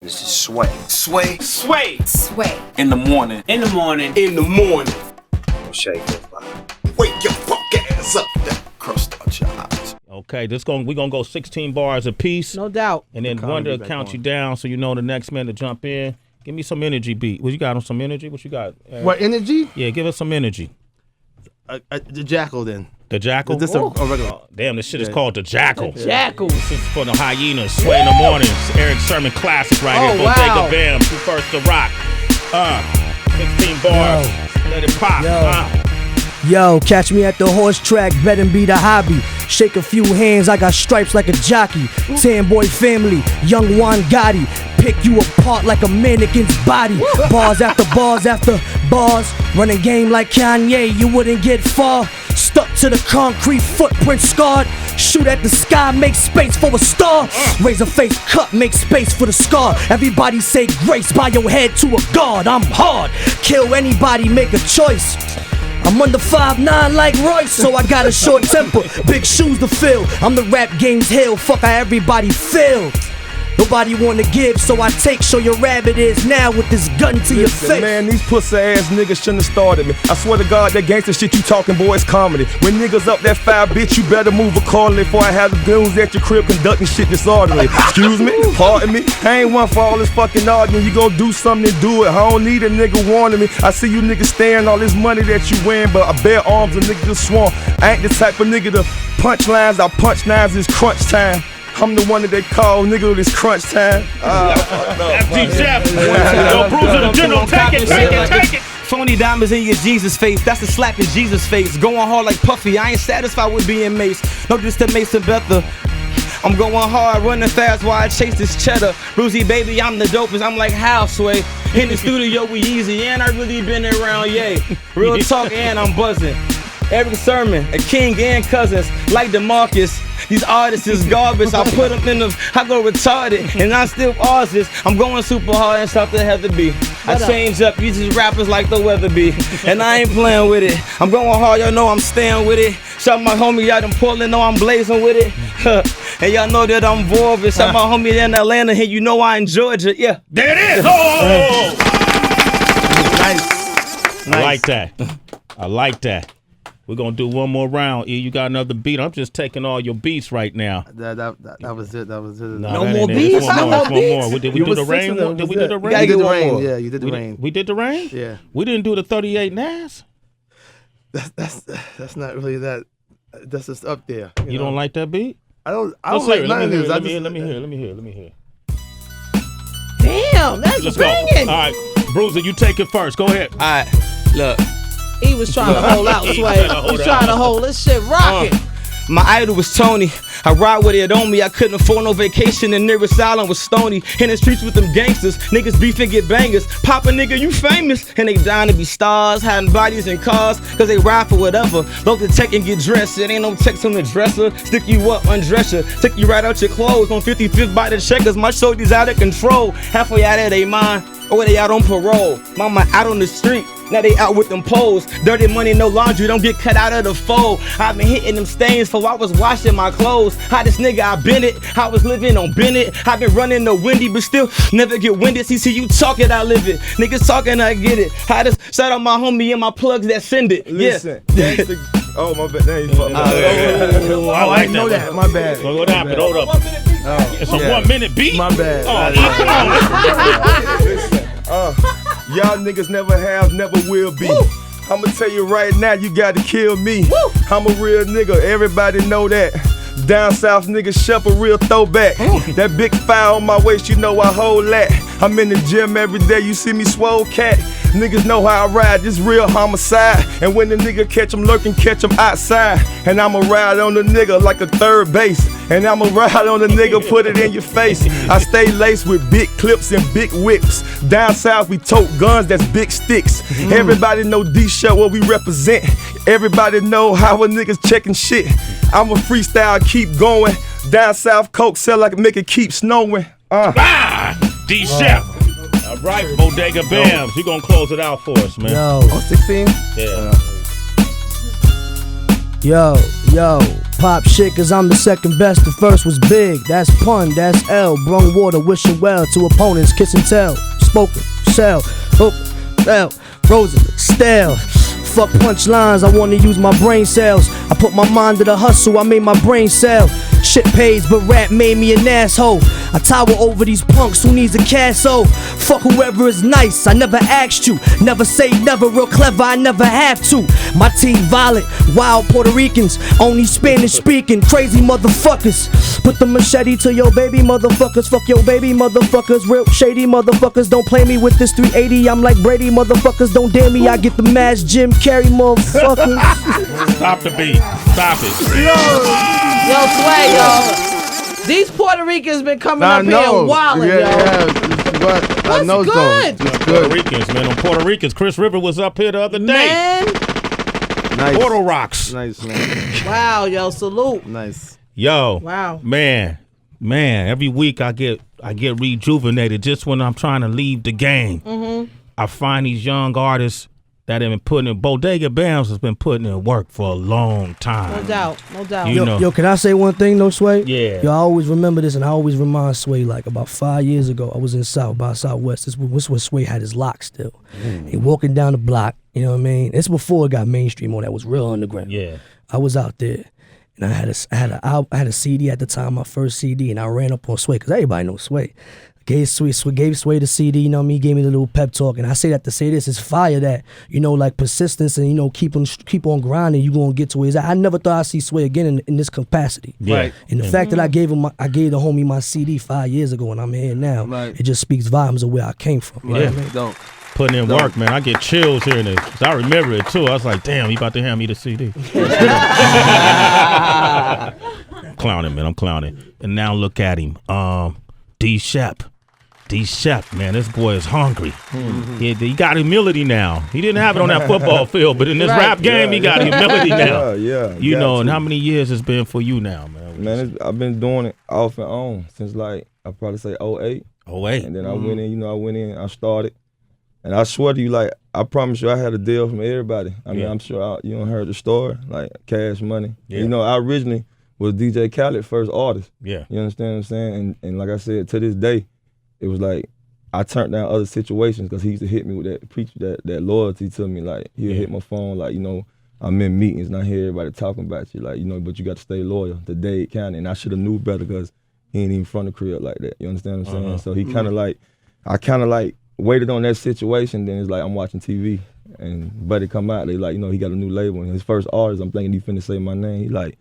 This is Sway. Sway. In the morning. Shake it. Wake your fuck ass up. That crust out your eyes. Okay, we gonna go 16 bars apiece. No doubt. And then one to count you down so you know the next man to jump in. Give me some energy beat. What you got on some energy? What you got? What, energy? Yeah, give us some energy. The Jackal then. The Jackal? Just a regular. Oh, damn, this shit is called the Jackal. Jackal. This is for the hyenas. Sway in the mornings. Eric Sermon classic right here. Bodega Bamz. You first to rock. 16 bars. Let it pop. Yo, catch me at the horse track, bet and be the hobby. Shake a few hands, I got stripes like a jockey. Tan boy family, young Juan Gotti. Pick you apart like a mannequin's body. Bars after bars after bars. Running game like Kanye, you wouldn't get far. Stuck to the concrete, footprint scarred. Shoot at the sky, make space for a star. Razor face cut, make space for the scar. Everybody say grace, bow your head to a god. I'm hard, kill anybody, make a choice. I'm under 5'9" like Royce, so I got a short temper, big shoes to fill. I'm the rap game's hill, fuck how everybody feel. Nobody wanna give, so I take. Show your rabbit is now with this gun to your face. Man, these pussy ass niggas shouldn't have started me. I swear to God, that gangster shit you talking, boy, is comedy. When niggas up that fire, bitch, you better move accordingly before I have the goons at your crib conducting shit disorderly. Excuse me, pardon me, I ain't one for all this fucking arguing. You gon' do something and do it. I don't need a nigga warning me. I see you niggas staring all this money that you win, but I bear arms a nigga sworn. I ain't the type of nigga to punch lines. I punch lines, it's crunch time. I'm the one that they call nigga with this crunch time. That's D-Shep. Yo, Bruza the General, take it. Phony diamonds in your Jesus face, that's a slap in Jesus' face. Going hard like Puffy, I ain't satisfied with being Mace. No just to Mason Betha. I'm going hard, running fast while I chase this cheddar. Bruzy baby, I'm the dopest, I'm like Sway. In the studio we easy, and I really been around, yay. Real talk and I'm buzzing. Eric Sermon, a king and cousins, like DeMarcus. These artists is garbage, I put them in I go retarded, and I still artist. I'm going super hard and stuff to have to be. I change up, you just rappers like the weather be. And I ain't playing with it. I'm going hard, y'all know I'm staying with it. Shout my homie out in Portland, know I'm blazing with it. And y'all know that I'm Vorvis. Shout my homie in Atlanta, and you know I in Georgia, yeah. There it is! Nice. I like that. We're gonna do one more round. E, you got another beat. I'm just taking all your beats right now. That was it. No more beats? One more. Did we do the rain? Did we do the rain? You did the rain. Yeah, you did the rain. We did the rain? Yeah. We didn't do the 38 Nas? That's not really that. That's just up there. You don't like that beat? I don't like none of this. Let me hear. Damn, that's Let's banging. Go. All right, Bruza, you take it first. Go ahead. All right, look. He was trying to hold out, Sway. He was trying to hold this shit rocking. My idol was Tony. I ride with it on me. I couldn't afford no vacation. The nearest island was Stony. In the streets with them gangsters. Niggas beef and get bangers. Pop a nigga, you famous. And they dying to be stars. Hiding bodies in cars. Cause they ride for whatever. Load the tech and get dressed. It ain't no text on the dresser. Stick you up, undress you. Take you right out your clothes. On 55th by the checkers. My shorty's out of control. Halfway out of they mind. Or they out on parole. Mama out on the street. Now they out with them poles. Dirty money, no laundry, don't get cut out of the fold. I've been hitting them stains for I was washing my clothes. Hottest nigga, I been it. I was living on Bennett. I've been running the windy, but still never get winded. See you talking, I live it. Niggas talking, I get it. Hottest, shout out my homie and my plugs that send it. Listen, yeah. Oh, my bad. There you fuck. I like know that. My bad. So what happened? Hold up. It's a 1 minute beat? My bad. Listen, y'all niggas never have, never will be. I'ma tell you right now, you gotta kill me. I'm a real nigga, everybody know that. Down south nigga, Shep a real throwback. That big fire on my waist, you know I hold that. I'm in the gym every day, you see me swole cat. Niggas know how I ride, this real homicide. And when the nigga catch him lurking, catch him outside. And I'ma ride on the nigga like a third base. And I'ma ride on the nigga, put it in your face. I stay laced with big clips and big whips. Down south we tote guns, that's big sticks. Everybody know D-Shep, what we represent. Everybody know how a niggas checking shit. I'm a freestyle, keep going. Down south coke sell like make it keep snowing. D-Shep. All right, Bodega Bamz. You gonna close it out for us, man. Yo. 16? Yeah. Yo. Pop shit, cause I'm the second best. The first was big, that's pun, that's L. Brung water, wishing well to opponents, kiss and tell. Spoken, sell, hook, L, Rosen, stale. Fuck punchlines, I wanna use my brain cells. I put my mind to the hustle, I made my brain sell. Shit pays, but rap made me an asshole. I tower over these punks, who needs a castle? Fuck whoever is nice, I never asked you. Never say never, real clever, I never have to. My team violent, wild Puerto Ricans, only Spanish speaking, crazy motherfuckers. Put the machete to your baby motherfuckers, fuck your baby motherfuckers, real shady motherfuckers. Don't play me with this 380, I'm like Brady motherfuckers. Don't dare me, I get the mass Jim Carrey motherfuckers. Stop the beat, stop it. Yo, Sway, yo. These Puerto Ricans been coming up here and wildin', yo. Yeah, I know good? Puerto Ricans, man. On Puerto Ricans, Chris River was up here the other day. Man. Nice. Portal Rocks. Nice, man. Wow, yo, salute. Nice. Yo. Wow. Man, every week I get rejuvenated just when I'm trying to leave the game. Mm-hmm. I find these young artists that have been putting in. Bodega Bamz has been putting in work for a long time. No doubt. Yo, can I say one thing, though, Sway? Yeah. Yo, I always remember this, and I always remind Sway, like, about 5 years ago, I was in Southwest. This was when Sway had his lock still. He walking down the block, you know what I mean? It's before it got mainstream on that was real underground. Yeah. I was out there, and I had a CD at the time, my first CD, and I ran up on Sway, because everybody knows Sway. Gave Sway the CD, you know what I mean? Gave me the little pep talk, and I say that to say this, it's fire that, you know, like persistence and, you know, keep on grinding, you gonna get to where he's at. I never thought I'd see Sway again in this capacity. Yeah. Right. And the fact that I gave the homie my CD 5 years ago, and I'm here now, it just speaks volumes of where I came from. You know what I mean? Don't. Putting in work, man. I get chills hearing this. I remember it too. I was like, damn, he about to hand me the CD. I'm clowning, man. I'm clowning. And now look at him. D-Shep. D-Shep, man, this boy is hungry. Mm-hmm. He got humility now. He didn't have it on that football field, but in this rap game, he got humility now. Yeah. You know, and how many years it's been for you now, man? Man, I've been doing it off and on since like, I'd probably say 08. 08. And then I went in, I started. And I swear to you, like, I promise you, I had a deal from everybody. I mean, I'm sure you heard the story, like Cash Money. Yeah. You know, I originally was DJ Khaled's first artist. Yeah. You understand what I'm saying? And like I said, to this day, it was like I turned down other situations because he used to hit me with that preach that loyalty to me. Like he'll hit my phone, like, you know, I'm in meetings and I hear everybody talking about you, like, you know, but you got to stay loyal to Dade County. And I should have knew better because he ain't even from the crib like that. You understand what I'm saying? So he kind of like, I kind of like waited on that situation. Then it's like I'm watching TV and Buddy come out. They like, you know, he got a new label and his first artist. I'm thinking he finna say my name. He like,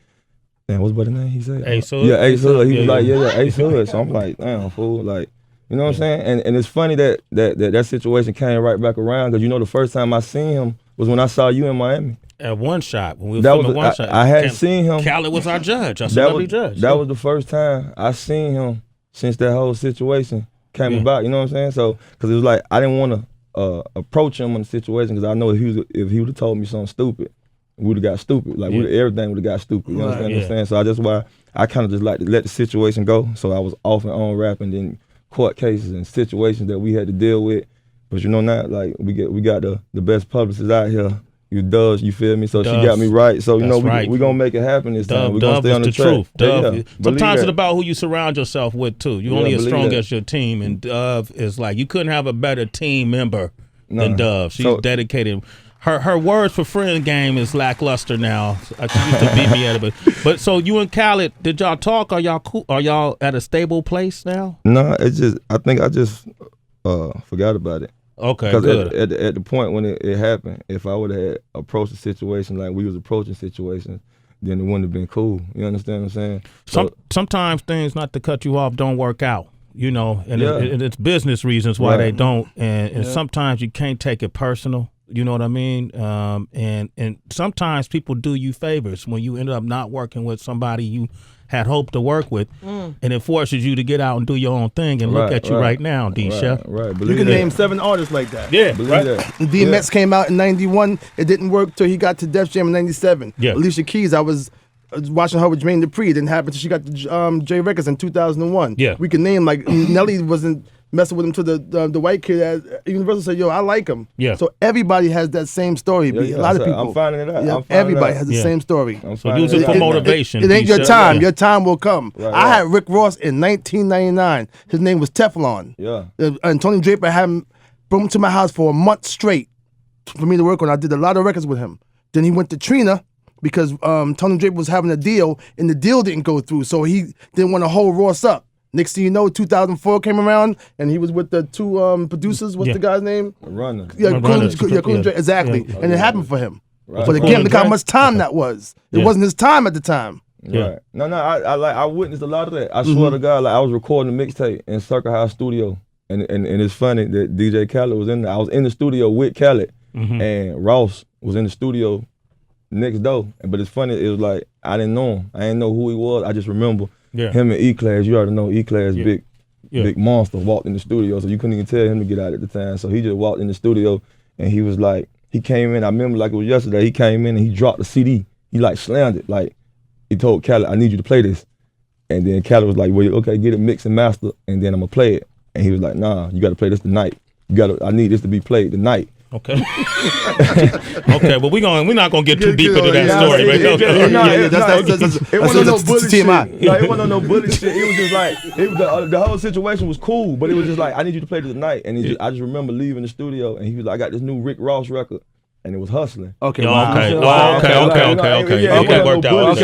damn, what's Buddy's name? He said, Ace Hood. Yeah, Ace Hood. He was like, yeah, Ace Hood. So I'm like, damn, fool, like. You know what I'm saying? And it's funny that situation came right back around because, you know, the first time I seen him was when I saw you in Miami. At One Shot, when we were filming One Shot. I hadn't seen him. Khaled was our judge, our celebrity judge. That was the first time I seen him since that whole situation came about, you know what I'm saying? So, because it was like, I didn't want to approach him on the situation because I know if he would have told me something stupid, we would have got stupid. Like, everything would have got stupid, you know what I'm saying? So that's why I kind of just like to let the situation go. So I was off and on rapping, then court cases and situations that we had to deal with. But you know, not like we got the best publicists out here. You Doves, you feel me? So Doves. She got me right. So, you know, we're going to make it happen this time. We're going to stay on the track. Truth. Sometimes it's about who you surround yourself with, too. You're only as strong as your team. And Dove is like, you couldn't have a better team member than Dove. She's dedicated. Her words for friend game is lackluster now. She used to beat me at it, but so you and Khaled, did y'all talk? Are y'all cool? Are y'all at a stable place now? No, I think I just forgot about it. Okay, good. At the point when it happened, if I would have approached the situation like we was approaching situations, then it wouldn't have been cool. You understand what I'm saying? Sometimes things, not to cut you off, don't work out. You know, and it's business reasons why they don't, and sometimes you can't take it personal. You know what I mean? And sometimes people do you favors when you end up not working with somebody you had hoped to work with, and it forces you to get out and do your own thing. And look at you right now, D-Shep. Right. You can name 7 artists like that. Yeah, DMX came out in '91. It didn't work till he got to Def Jam in '97. Yeah. Alicia Keys, I was watching her with Jermaine Dupri. It didn't happen until she got to J Records in 2001. Yeah. We can name, like, Nelly wasn't messing with him to the white kid at Universal said, yo, I like him. Yeah. So everybody has that same story. Yeah, A lot of people. I'm finding it out. Yeah, everybody has the same story. So use it for motivation. It ain't your time. Your time will come. Right, I had Rick Ross in 1999. His name was Teflon. Yeah. And Tony Draper had him, brought him to my house for a month straight for me to work on. I did a lot of records with him. Then he went to Trina because Tony Draper was having a deal, and the deal didn't go through, so he didn't want to hold Ross up. Next thing you know, 2004 came around, and he was with the two producers. What's the guy's name? Runner. Yeah, exactly. Yeah. And it happened for him. Right. But again, look how much time that was. It wasn't his time at the time. Yeah. Right. No, I witnessed a lot of that. I swear to God, like I was recording a mixtape in Circle House Studio, and it's funny that DJ Khaled was in there. I was in the studio with Khaled, and Ross was in the studio next door. But it's funny, it was like I didn't know him. I didn't know who he was. I just remember him and E-Class. You already know E-Class, big monster, walked in the studio, so you couldn't even tell him to get out at the time. So he just walked in the studio, and he was like, he came in. I remember like it was yesterday. He came in and he dropped the CD. He like slammed it. Like he told Khaled, I need you to play this. And then Khaled was like, well, okay, get it mixed and master, and then I'm gonna play it. And he was like, nah, you gotta play this tonight. I need this to be played tonight. Okay. Okay, well we're not gonna get too deep into that story, right? It wasn't no bully shit. TMI. No, it wasn't no bully shit. It was just like the whole situation was cool, but it was just like I need you to play this tonight. And I just remember leaving the studio, and he was like, I got this new Rick Ross record, and it was Hustling. Okay. Okay, It worked out.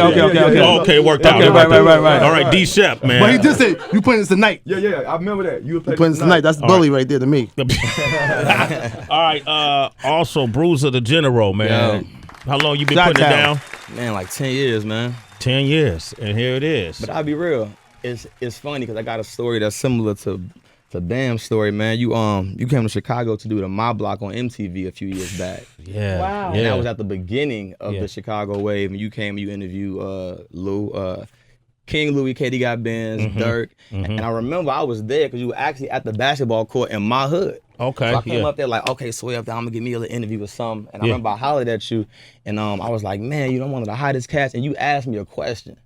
Okay, worked out. Right. All right, D-Shep, man. But he did say, you playing this tonight. Yeah, I remember that. You were playing this tonight. That's bully right there to me. All right, also Bruza the General, man. How long you been putting it down? Man, like 10 years, man. 10 years, and here it is. But I'll be real. It's funny because I got a story that's similar to Bam's story, man. You came to Chicago to do the My Block on MTV a few years back. Yeah. Wow. And that was at the beginning of the Chicago wave. And you came, you interviewed King Louis, Katie Got Benz, Dirk. And I remember I was there because you were actually at the basketball court in my hood. Okay. So I came up there like, okay, Sway up there, I'm gonna give me a little interview with something. And I remember I hollered at you, and I was like, man, you know, one of the hottest cats, and you asked me a question.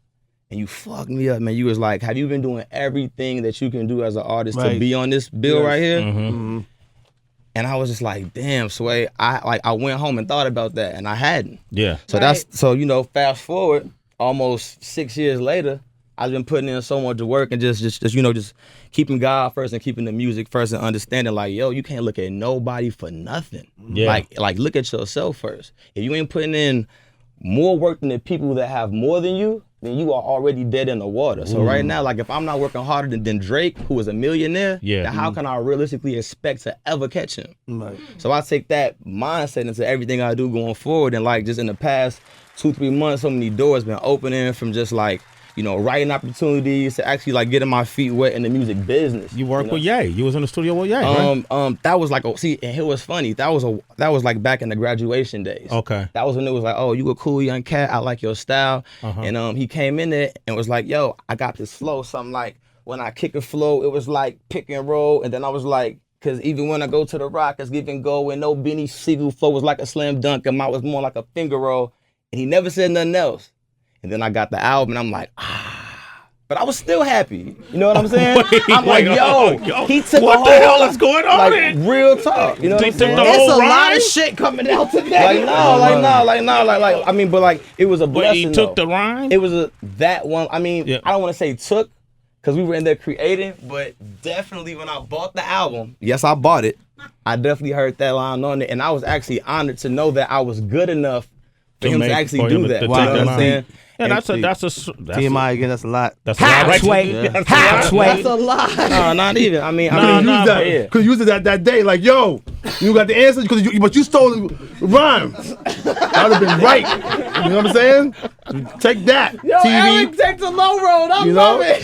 And you fucked me up, man. You was like, have you been doing everything that you can do as an artist to be on this bill right here? And I was just like, damn, Sway. I went home and thought about that, and I hadn't. Yeah. So you know, fast forward, almost 6 years later, I've been putting in so much work and just keeping God first and keeping the music first and understanding like, yo, you can't look at nobody for nothing. Yeah. Like look at yourself first. If you ain't putting in more work than the people that have more than you, then you are already dead in the water. So right now, like if I'm not working harder than Drake, who is a millionaire, then how can I realistically expect to ever catch him? Right. So I take that mindset into everything I do going forward. And like just in the past 2-3 months, so many doors been opening from just like, you know, writing opportunities to actually like getting my feet wet in the music business. You worked with Ye. You was in the studio with Ye, right? That was like, and it was funny. That was like back in the graduation days. Okay. That was when it was like, oh, you a cool young cat. I like your style. And he came in there and was like, yo, I got this flow. Something like when I kick a flow, it was like pick and roll. And then I was like, because even when I go to the rock, it's give and go. And no Benny Siegel flow was like a slam dunk. And mine was more like a finger roll. And he never said nothing else. And then I got the album, and I'm like, but I was still happy. You know what I'm saying? I'm like, yo, he took what the hell is going on? Like, real talk. You know what I'm saying? It's a lot of shit coming out today. I mean, but like, it was a blessing. But he took the rhyme? It was that one. I mean, I don't want to say took, because we were in there creating, but definitely when I bought the album, yes, I bought it. I definitely heard that line on it, and I was actually honored to know that I was good enough for him to actually do that. You know what I'm saying? Yeah, that's a TMI again. That's a lot. That's halfway. That's a lot. No, not even. I mean, could use it that day. Like, yo, you got the answer but you stole the rhyme. That would have been right. You know what I'm saying? Take that. Yo, TV. Eric, take the low road. I love it.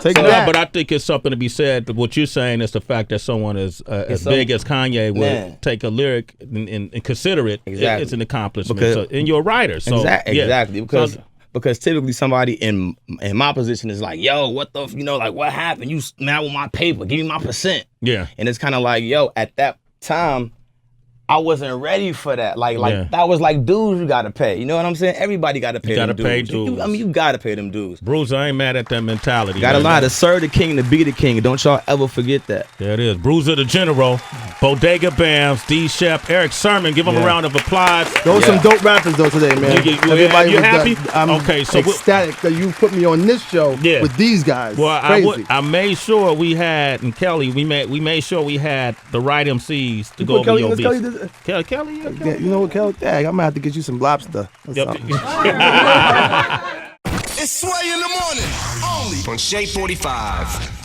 Take that. But I think it's something to be said. What you're saying is the fact that someone as big as Kanye would take a lyric and consider it. Exactly. It's an accomplishment. And you're a writer. So exactly. Because typically somebody in my position is like, yo, what the, like what happened? You mad with my paper? Give me my percent. Yeah. And it's kind of like, yo, at that time, I wasn't ready for that. Like that was like dues you gotta pay. You know what I'm saying? Everybody gotta pay them dues. Pay dues. You gotta pay them dues. Bruza, I ain't mad at that mentality. Gotta learn how to serve the king to be the king. Don't y'all ever forget that. There it is. Bruza the General, Bodega Bamz, D-Shep, Erick Sermon. Give them a round of applause. Those some dope rappers though today, man. You happy? I'm ecstatic that you put me on this show with these guys. Well, I made sure we had, and Kelly, we made sure we had the right MCs to go over your beats. Kelly, you know what, Kelly? Dang, I'm gonna have to get you some lobster. It's Sway in the morning, only on Shade 45.